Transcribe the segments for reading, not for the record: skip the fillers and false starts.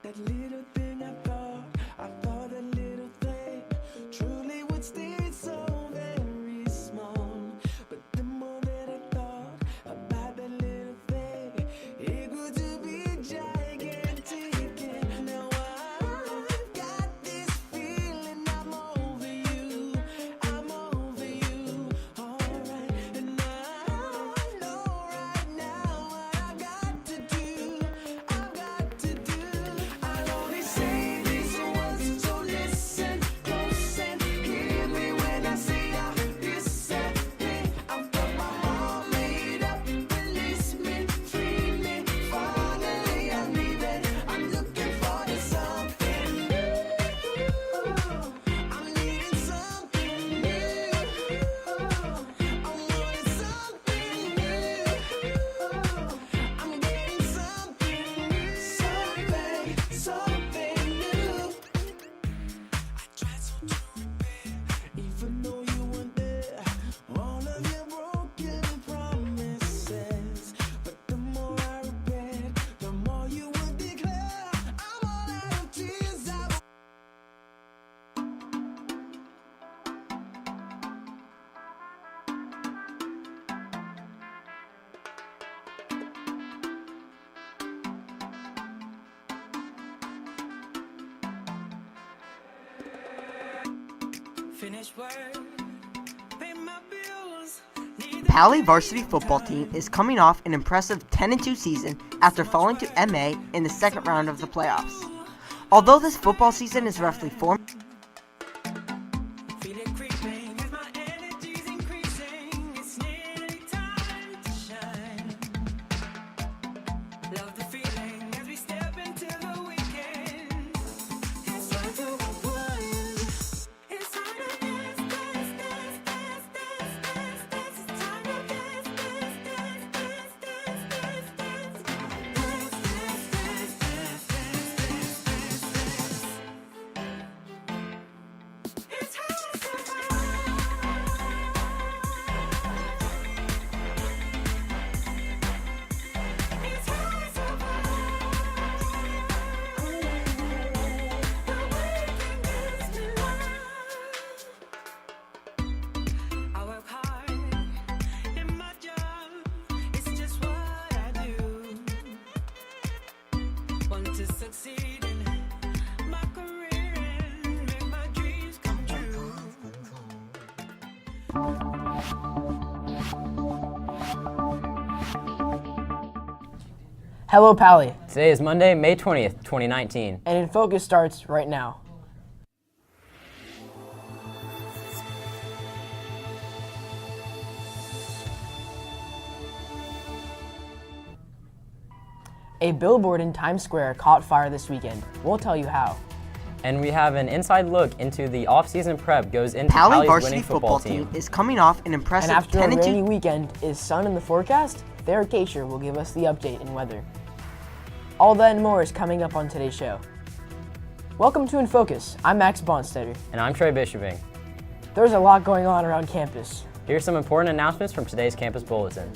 That little thing I thought that little thing truly would stay so very small. But the more that I thought about that little thing, it grew to be gigantic. And now I've got this feeling I'm over you, alright. And I know right now what I've got to do, I'll only say these words, so listen close and hear me when I say I disagree. I've got my mind made up, release me, free me, finally I'm leaving. I'm looking for something new, I'm needing something new, I'm wanting something new, I'm getting something new, something new. I tried so to repair, even though you weren't there, all of your broken promises. But the more I repaired, the more you would declare, I'm all out of tears. Finish work, pay my bills. Palo Varsity Football team is coming off an impressive 10-2 season after falling to MA in the second round of the playoffs. Although this football season is roughly 4 Feel it creeping as my energy's increasing. It's nearly time to shine. Love the feeling as we step into the weekend. It's time to unwind. It's time to dance, dance, dance, dance, dance, dance, dance. It's time to dance, dance, dance, dance, dance, dance, dance. Dance, dance, dance, dance, dance, dance, dance. It's time to survive. It's time to survive. The waiting gives me life. I work hard in my job. It's just what I do. Want to succeed in my career and make my dreams come true. Hello, Pally, Today is Monday, May 20th, 2019. and Infocus starts right now. A billboard in Times Square caught fire this weekend. We'll tell you how. And we have an inside look into the off-season prep goes into Palo Pally's Varsity winning Football team is coming off an And impressive after a 10-2 rainy weekend, is sun in the forecast? Their Acacia will give us the update in weather. All that and more is coming up on today's show. Welcome to Infocus. I'm Max Bonstetter. And I'm Trey Bishoping. There's a lot going on around campus. Here's some important announcements from today's campus bulletin.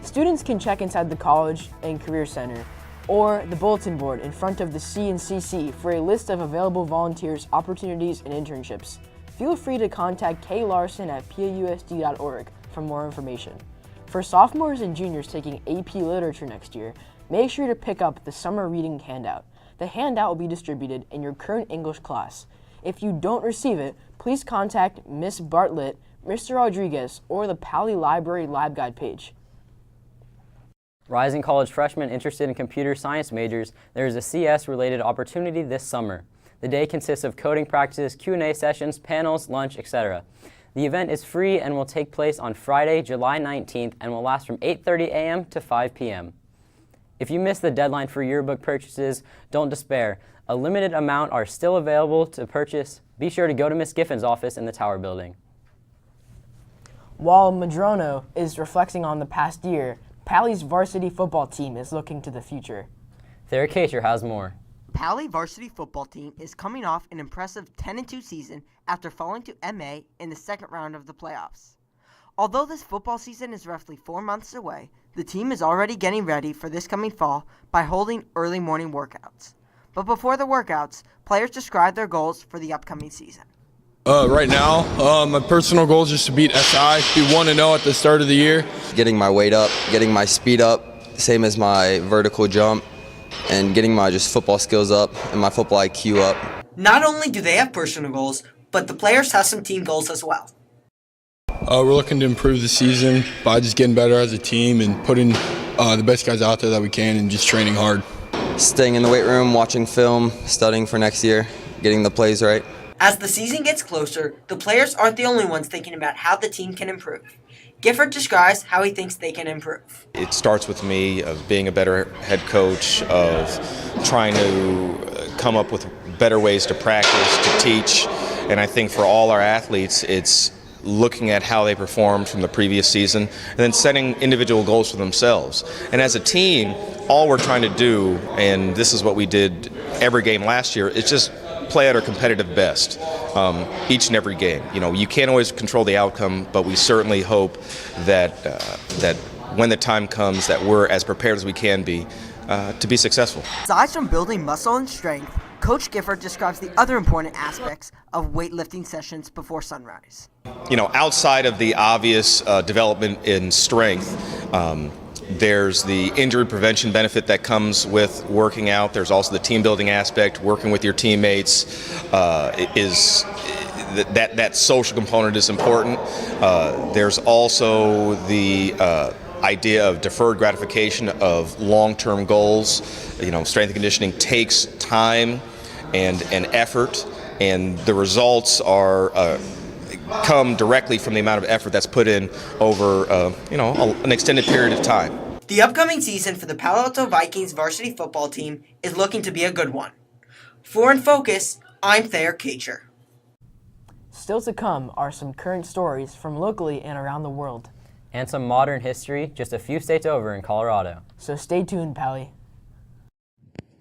Students can check inside the College and Career Center or the bulletin board in front of the C&CC for a list of available volunteers, opportunities, and internships. Feel free to contact Kay Larson at pausd.org for more information. For sophomores and juniors taking AP Literature next year, make sure to pick up the summer reading handout. The handout will be distributed in your current English class. If you don't receive it, please contact Miss Bartlett, Mr. Rodriguez, or the Pally Library Lab Guide page. Rising college freshmen interested in computer science majors, there is a CS-related opportunity this summer. The day consists of coding practices, Q&A sessions, panels, lunch, etc. The event is free and will take place on Friday, July 19th and will last from 8:30 a.m. to 5 p.m. If you missed the deadline for yearbook purchases, don't despair. A limited amount are still available to purchase. Be sure to go to Ms. Giffin's office in the Tower Building. While Madrono is reflecting on the past year, Pally's varsity football team is looking to the future. Thayer Kacher has more. Palo Varsity Football team is coming off an impressive 10-2 season after falling to MA in the second round of the playoffs. Although this football season is roughly 4 months away, the team is already getting ready for this coming fall by holding early morning workouts. But before the workouts, players describe their goals for the upcoming season. Right now, my personal goal is just to beat SI, be 1-0 at the start of the year. Getting my weight up, getting my speed up, same as my vertical jump, and getting my just football skills up and my football IQ up. Not only do they have personal goals, but the players have some team goals as well. We're looking to improve the season by just getting better as a team and putting the best guys out there that we can and just training hard. Staying in the weight room, watching film, studying for next year, getting the plays right. As the season gets closer, the players aren't the only ones thinking about how the team can improve. Gifford describes how he thinks they can improve. It starts with me of being a better head coach, of trying to come up with better ways to practice, to teach, and I think for all our athletes, it's looking at how they performed from the previous season and then setting individual goals for themselves. And as a team, all we're trying to do, and this is what we did every game last year, is just play at our competitive best each and every game. You know, you can't always control the outcome, but we certainly hope that that when the time comes that we're as prepared as we can be to be successful. Aside from building muscle and strength, Coach Gifford describes the other important aspects of weightlifting sessions before sunrise. You know, outside of the obvious development in strength, there's the injury prevention benefit that comes with working out. There's also the team building aspect, working with your teammates. That social component is important. There's also the idea of deferred gratification of long-term goals. You know, strength and conditioning takes time and effort, and the results are come directly from the amount of effort that's put in over an extended period of time. The upcoming season for the Palo Alto Vikings varsity football team is looking to be a good one. For Infocus, I'm Thayer Kacher. Still to come are some current stories from locally and around the world. And some modern history just a few states over in Colorado. So stay tuned, Pally.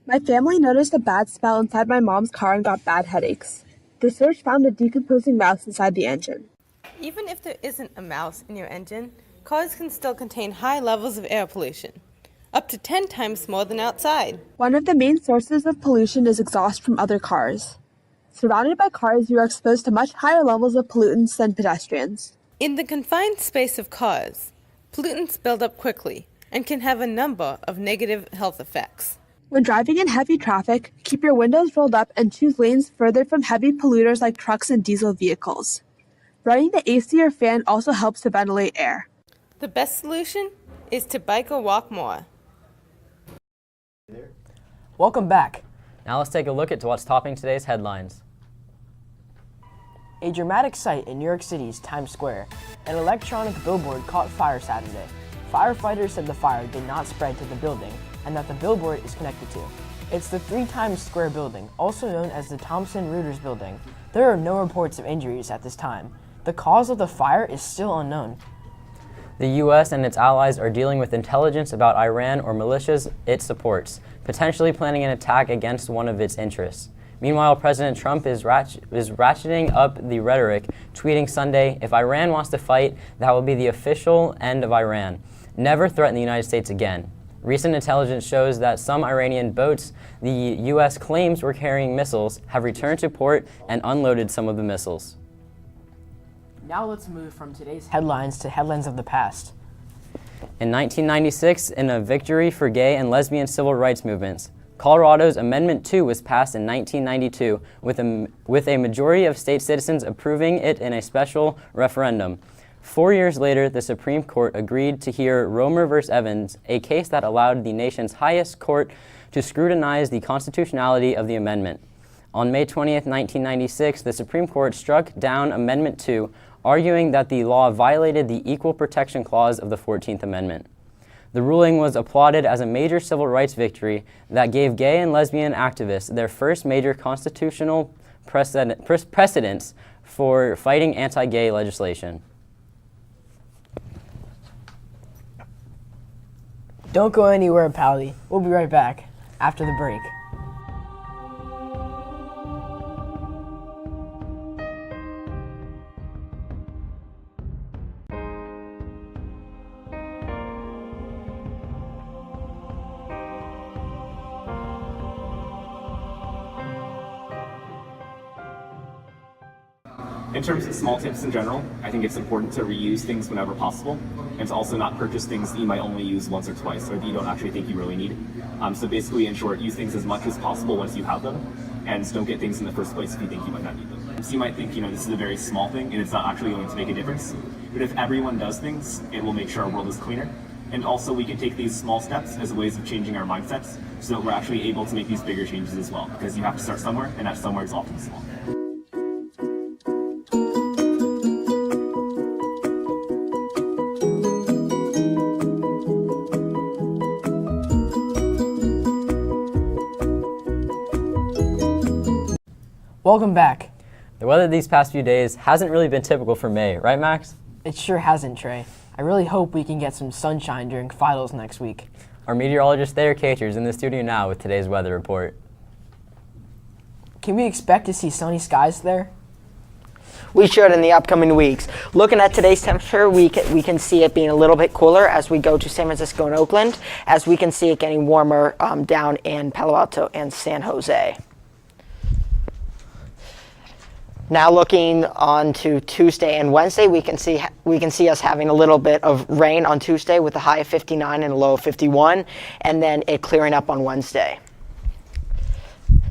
My family noticed a bad smell inside my mom's car and got bad headaches. The search found a decomposing mouse inside the engine. Even if there isn't a mouse in your engine, cars can still contain high levels of air pollution, up to 10 times more than outside. One of the main sources of pollution is exhaust from other cars. Surrounded by cars, you are exposed to much higher levels of pollutants than pedestrians. In the confined space of cars, pollutants build up quickly and can have a number of negative health effects. When driving in heavy traffic, keep your windows rolled up and choose lanes further from heavy polluters like trucks and diesel vehicles. Running the AC or fan also helps to ventilate air. The best solution is to bike or walk more. Welcome back. Now let's take a look at what's topping today's headlines. A dramatic sight in New York City's Times Square. An electronic billboard caught fire Saturday. Firefighters said the fire did not spread to the building and that the billboard is connected to. It's the 3 Times Square building, also known as the Thomson Reuters building. There are no reports of injuries at this time. The cause of the fire is still unknown. The U.S. and its allies are dealing with intelligence about Iran or militias it supports, potentially planning an attack against one of its interests. Meanwhile, President Trump is ratcheting up the rhetoric, tweeting Sunday, "If Iran wants to fight, that will be the official end of Iran. Never threaten the United States again." Recent intelligence shows that some Iranian boats the U.S. claims were carrying missiles have returned to port and unloaded some of the missiles. Now let's move from today's headlines to headlines of the past. In 1996, in a victory for gay and lesbian civil rights movements, Colorado's Amendment 2 was passed in 1992 with a majority of state citizens approving it in a special referendum. 4 years later, the Supreme Court agreed to hear Romer v. Evans, a case that allowed the nation's highest court to scrutinize the constitutionality of the amendment. On May 20, 1996, the Supreme Court struck down Amendment 2, arguing that the law violated the Equal Protection Clause of the 14th Amendment. The ruling was applauded as a major civil rights victory that gave gay and lesbian activists their first major constitutional precedents for fighting anti-gay legislation. Don't go anywhere, Pally. We'll be right back after the break. In terms of small tips in general, I think it's important to reuse things whenever possible, and to also not purchase things that you might only use once or twice, or that you don't actually think you really need. So basically, in short, use things as much as possible once you have them, and don't get things in the first place if you think you might not need them. So you might think, this is a very small thing, and it's not actually going to make a difference. But if everyone does things, it will make sure our world is cleaner. And also, we can take these small steps as ways of changing our mindsets, so that we're actually able to make these bigger changes as well. Because you have to start somewhere, and that somewhere is often small. Welcome back. The weather these past few days hasn't really been typical for May, right, Max? It sure hasn't, Trey. I really hope we can get some sunshine during finals next week. Our meteorologist Thayer Cater is in the studio now with today's weather report. Can we expect to see sunny skies there? We should in the upcoming weeks. Looking at today's temperature, we can see it being a little bit cooler as we go to San Francisco and Oakland, as we can see it getting warmer down in Palo Alto and San Jose. Now looking on to Tuesday and Wednesday, we can see us having a little bit of rain on Tuesday with a high of 59 and a low of 51, and then it clearing up on Wednesday.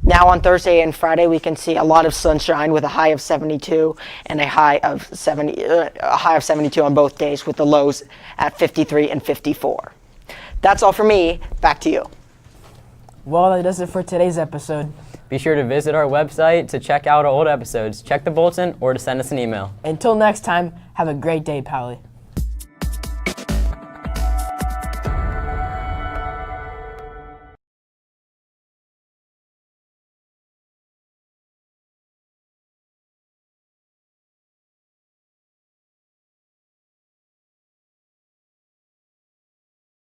Now on Thursday and Friday, we can see a lot of sunshine with a high of 72 and a high of 72 on both days, with the lows at 53 and 54. That's all for me. Back to you. Well, that does it for today's episode. Be sure to visit our website to check out our old episodes, check the bulletin, or to send us an email. Until next time, have a great day, Pally.